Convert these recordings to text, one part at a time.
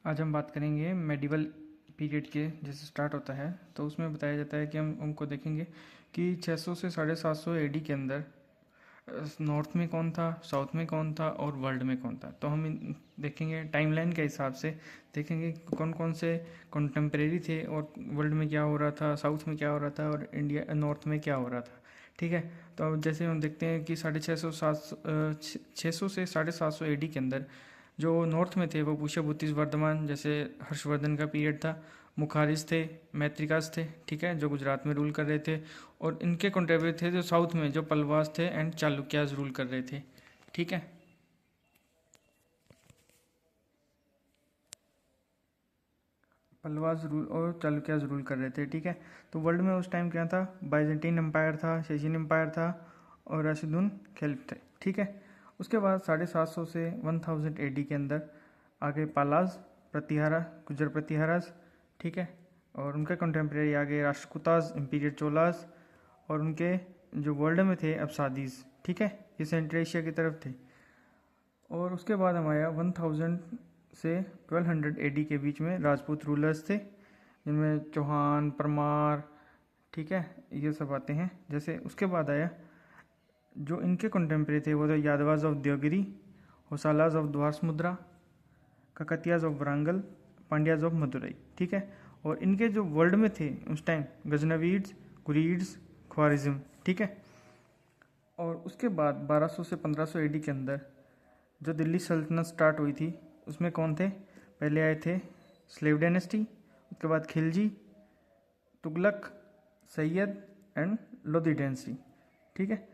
आज हम बात करेंगे मेडिवल पीरियड के जैसे स्टार्ट होता है तो उसमें बताया जाता है कि हम उनको देखेंगे कि 600 से 750 एडी के अंदर नॉर्थ में कौन था, साउथ में कौन था और वर्ल्ड में कौन था। तो हम देखेंगे टाइमलाइन के हिसाब से, देखेंगे कौन कौन से कंटेम्प्रेरी थे और वर्ल्ड में क्या हो रहा था, साउथ में क्या हो रहा था और इंडिया नॉर्थ में क्या हो रहा था। ठीक है, तो अब जैसे हम देखते हैं कि 600 से 750 एडी के अंदर जो नॉर्थ में थे वो पुष्यभूतिस वर्धमान, जैसे हर्षवर्धन का पीरियड था। मुखारिज थे, मैत्रिकास थे, ठीक है, जो गुजरात में रूल कर रहे थे। और इनके कंटेम्प्रेरी थे जो साउथ में, जो पल्लवास थे एंड चालुक्याज रूल कर रहे थे। ठीक है, पल्लवास रूल और चालुक्याज रूल कर रहे थे। ठीक है, तो वर्ल्ड में उस टाइम क्या था, बाइजेंटीन एम्पायर था, शेशियन एम्पायर था और राशिदुन खिल्फ थे। ठीक है, उसके बाद 750 से 1000 एडी के अंदर आगे पालाज, प्रतिहारा, गुजर प्रतिहाराज। ठीक है, और उनके कंटेम्प्रेरी आगे राष्ट्रकूताज, इम्पीरियल चोलाज और उनके जो वर्ल्ड में थे अब्सादीज। ठीक है, ये सेंट्रल एशिया की तरफ थे। और उसके बाद हम आया 1000 से 1200 एडी के बीच में राजपूत रूलर्स थे, जिनमें चौहान, परमार, ठीक है, ये सब आते हैं। जैसे उसके बाद आया जो इनके कंटेम्प्रेरी थे वो थे Yadavas of Devagiri, Hoysalas of Dwarasamudra, Kakatiyas of Warangal, Pandyas of Madurai. ठीक है, और इनके जो वर्ल्ड में थे उस टाइम गजनवीड्स, गुरीड्स, ख्वारिज्म। ठीक है, और उसके बाद 1200 से 1500 एडी के अंदर जो दिल्ली सल्तनत स्टार्ट हुई थी उसमें कौन थे, पहले आए थे स्लेव डायनेस्टी, उसके बाद खिलजी, तुगलक, सैयद एंड लोधी डायनेस्टी। ठीक है,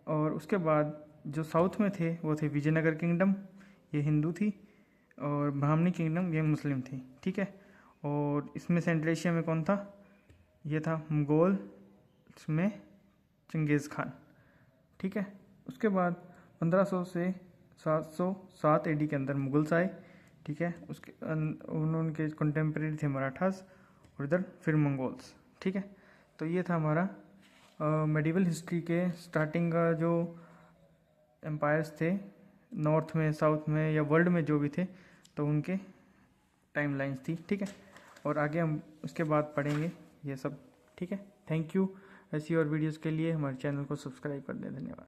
और उसके बाद जो साउथ में थे वो थे विजयनगर किंगडम, ये हिंदू थी, और ब्राह्मणी किंगडम, ये मुस्लिम थी। ठीक है, और इसमें सेंट्रल एशिया में कौन था, ये था मंगोल, इसमें चंगेज़ खान। ठीक है, उसके बाद 1500 से 707 एडी के अंदर मुगल्स आए। ठीक है, उसके उनके कंटेम्प्रेरी थे मराठास और इधर फिर मंगोल्स। ठीक है, तो ये था हमारा मेडिवल हिस्ट्री के स्टार्टिंग का जो एम्पायर्स थे नॉर्थ में, साउथ में या वर्ल्ड में जो भी थे, तो उनके टाइमलाइंस थी। ठीक है, और आगे हम उसके बाद पढ़ेंगे ये सब। ठीक है, थैंक यू। ऐसी और वीडियोस के लिए हमारे चैनल को सब्सक्राइब कर दें। धन्यवाद।